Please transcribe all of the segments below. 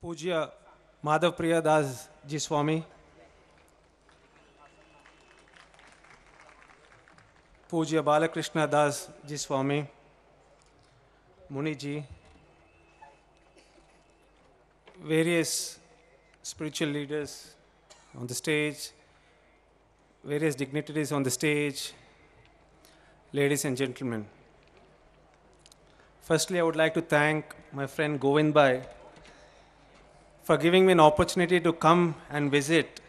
Pujya Madhav Priya Das Ji Swami, Pujya Balakrishna Das Ji Swami, Muni Ji, various spiritual leaders on the stage, various dignitaries on the stage, ladies and gentlemen. Firstly, I would like to thank my friend Govind Bhai for giving me an opportunity to come and visit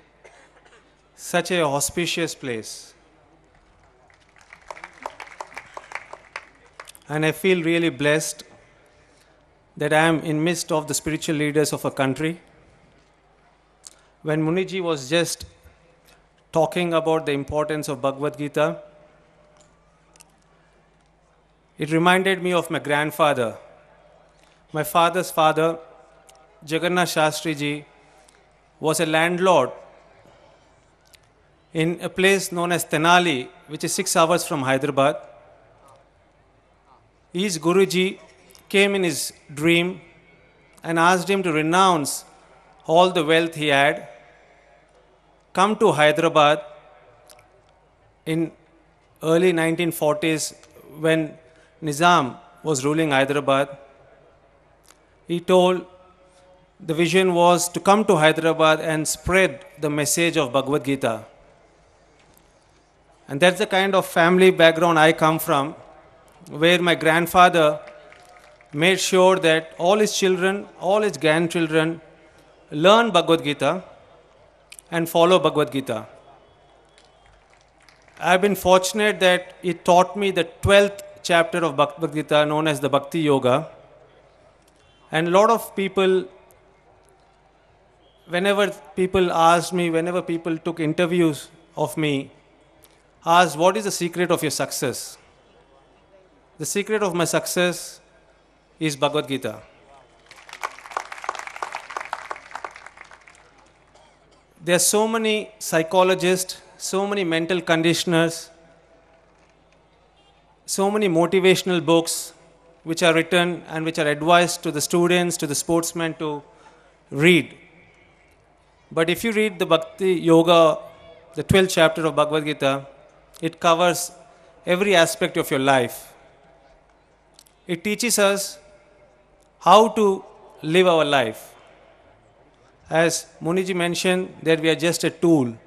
such a auspicious place. And I feel really blessed that I am in midst of the spiritual leaders of a country. When Muniji was just talking about the importance of Bhagavad Gita, it reminded me of my grandfather. My father's father, Jagannath Shastri Ji, was a landlord in a place known as Tenali, which is 6 hours from Hyderabad. His Guruji came in his dream and asked him to renounce all the wealth he had, come to Hyderabad in early 1940s when Nizam was ruling Hyderabad. He told the vision was to come to Hyderabad and spread the message of Bhagavad Gita. And that's the kind of family background I come from, where my grandfather made sure that all his children, all his grandchildren learn Bhagavad Gita and follow Bhagavad Gita. I've been fortunate that he taught me the 12th chapter of Bhagavad Gita known as the Bhakti Yoga. And a lot of people, whenever people took interviews of me, asked, what is the secret of your success? The secret of my success is Bhagavad Gita. There are so many psychologists, so many mental conditioners, so many motivational books which are written and which are advised to the students, to the sportsmen to read. But if you read the Bhakti Yoga, the 12th chapter of Bhagavad Gita, it covers every aspect of your life. It teaches us how to live our life. As Muniji mentioned, that we are just a tool.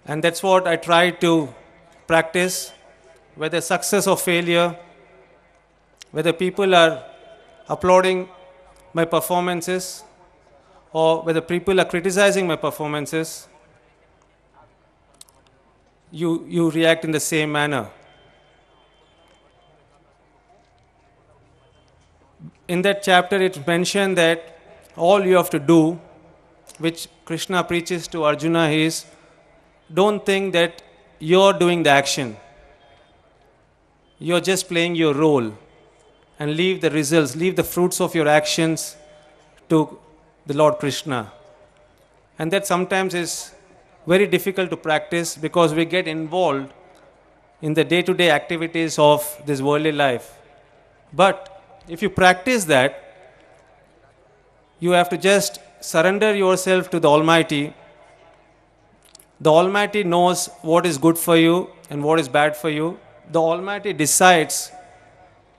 And that's what I try to practice, whether success or failure, whether people are applauding my performances or whether people are criticizing my performances, you react in the same manner. In that chapter, it mentioned that all you have to do, which Krishna preaches to Arjuna, is don't think that you're doing the action. You're just playing your role and leave the results, leave the fruits of your actions to the Lord Krishna. And that sometimes is very difficult to practice because we get involved in the day-to-day activities of this worldly life. But if you practice that, you have to just surrender yourself to the Almighty. The Almighty knows what is good for you and what is bad for you. The Almighty decides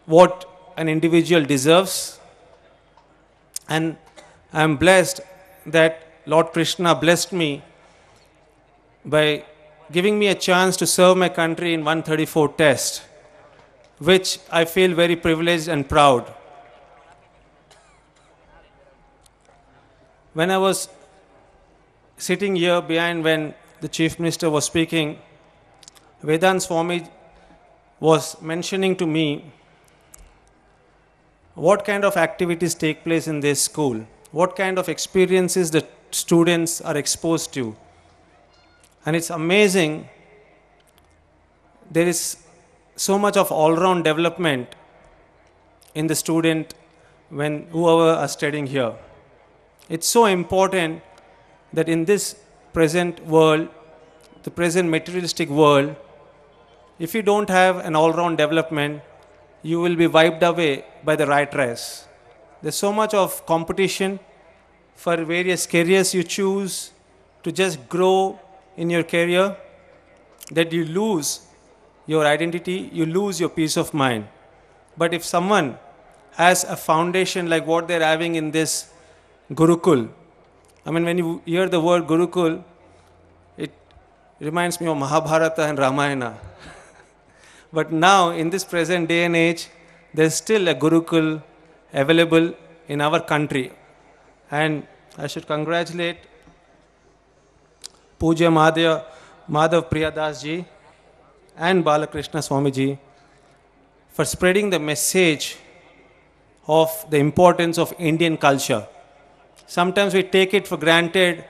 what an individual deserves. And I am blessed that Lord Krishna blessed me by giving me a chance to serve my country in 134 test, which I feel very privileged and proud. When I was sitting here behind when the Chief Minister was speaking, Vedant Swami was mentioning to me what kind of activities take place in this school, what kind of experiences the students are exposed to. And it's amazing, there is so much of all-round development in the student when whoever are studying here. It's so important that in this present world, the present materialistic world, if you don't have an all-round development, you will be wiped away by the rat race. There's so much of competition for various careers you choose to just grow in your career that you lose your identity, you lose your peace of mind. But if someone has a foundation like what they're having in this Gurukul, I mean, when you hear the word Gurukul, it reminds me of Mahabharata and Ramayana. But now, in this present day and age, there's still a Gurukul available in our country. And I should congratulate Puja Madhav Priyadas ji and Balakrishna Swamiji for spreading the message of the importance of Indian culture. Sometimes we take it for granted,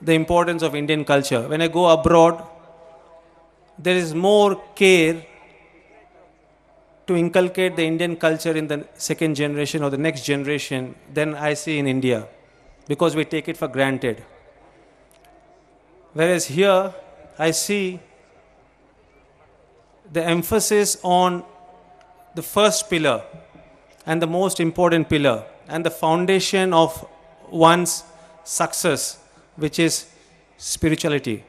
the importance of Indian culture. When I go abroad, there is more care to inculcate the Indian culture in the second generation or the next generation than I see in India, because we take it for granted. Whereas here, I see the emphasis on the first pillar and the most important pillar and the foundation of one's success, which is spirituality.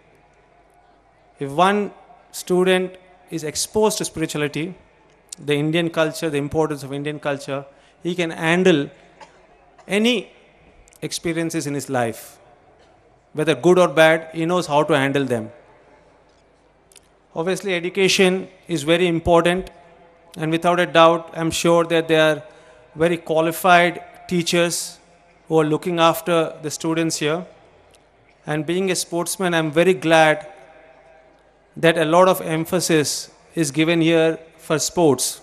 If one student is exposed to spirituality, the Indian culture, the importance of Indian culture, he can handle any experiences in his life. Whether good or bad, he knows how to handle them. Obviously, education is very important, and without a doubt, I'm sure that there are very qualified teachers who are looking after the students here. And being a sportsman, I'm very glad that a lot of emphasis is given here for sports.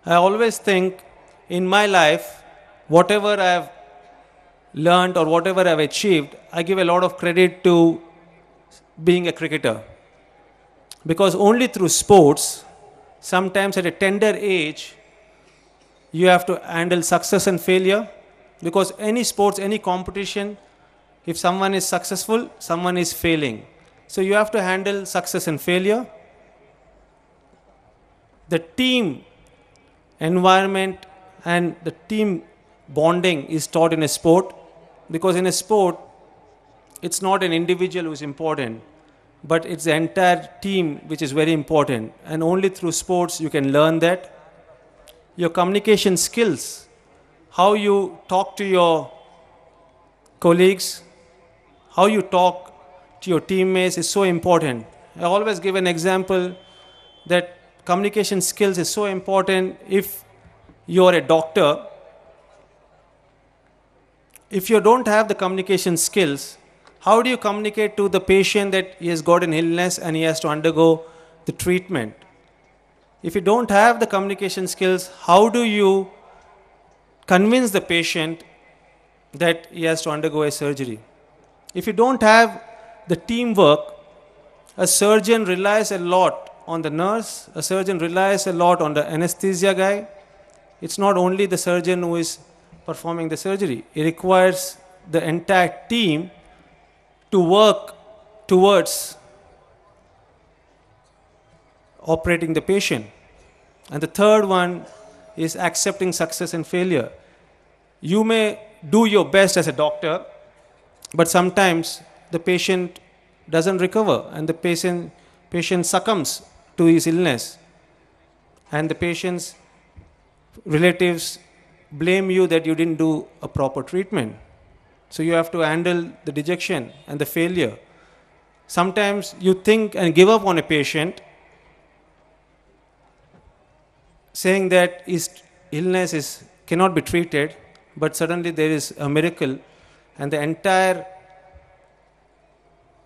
I always think in my life, whatever I have learned or whatever I have achieved, I give a lot of credit to being a cricketer. Because only through sports, sometimes at a tender age, you have to handle success and failure. Because any sports, any competition, if someone is successful, someone is failing. So you have to handle success and failure. The team environment and the team bonding is taught in a sport, because in a sport, it's not an individual who is important, but it's the entire team which is very important. And only through sports you can learn that. Your communication skills, how you talk to your colleagues, how you talk to your teammates is so important. I always give an example that communication skills is so important. If you're a doctor, if you don't have the communication skills, how do you communicate to the patient that he has got an illness and he has to undergo the treatment? If you don't have the communication skills, how do you convince the patient that he has to undergo a surgery? If you don't have the teamwork, a surgeon relies a lot on the nurse, a surgeon relies a lot on the anesthesia guy. It's not only the surgeon who is performing the surgery. It requires the entire team to work towards operating the patient. And the third one is accepting success and failure. You may do your best as a doctor, but sometimes the patient doesn't recover and the patient succumbs to his illness. And the patient's relatives blame you that you didn't do a proper treatment. So you have to handle the dejection and the failure. Sometimes you think and give up on a patient, saying that his illness cannot be treated, but suddenly there is a miracle and the entire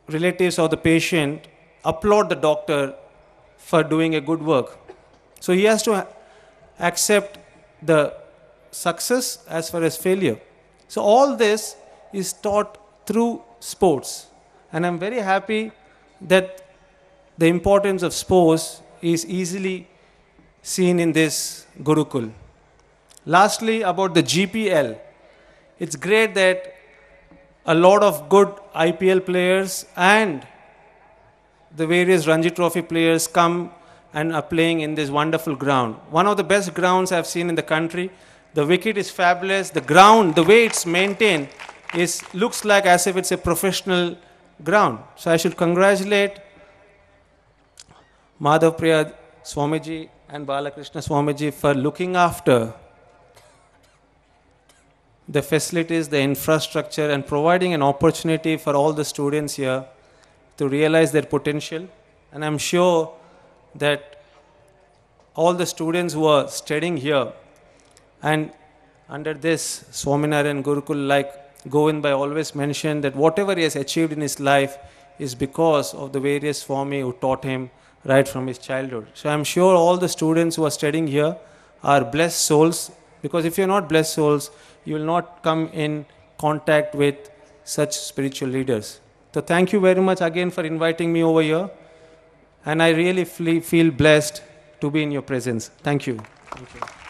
relatives of the patient applaud the doctor for doing a good work. So he has to accept the success as far as failure. So all this is taught through sports. And I'm very happy that the importance of sports is easily seen in this Gurukul. Lastly, about the GPL. It's great that a lot of good IPL players and the various Ranji Trophy players come and are playing in this wonderful ground. One of the best grounds I've seen in the country. The wicket is fabulous. The ground, the way it's maintained, looks like as if it's a professional ground. So I should congratulate Madhav Priya Swamiji and Balakrishna Swamiji for looking after the facilities, the infrastructure, and providing an opportunity for all the students here to realize their potential. And I'm sure that all the students who are studying here and under this Swaminarayan Gurukul, like Govind Bhai always mentioned, that whatever he has achieved in his life is because of the various Swami who taught him right from his childhood. So I'm sure all the students who are studying here are blessed souls, because if you're not blessed souls, you will not come in contact with such spiritual leaders. So thank you very much again for inviting me over here. And I really feel blessed to be in your presence. Thank you. Thank you.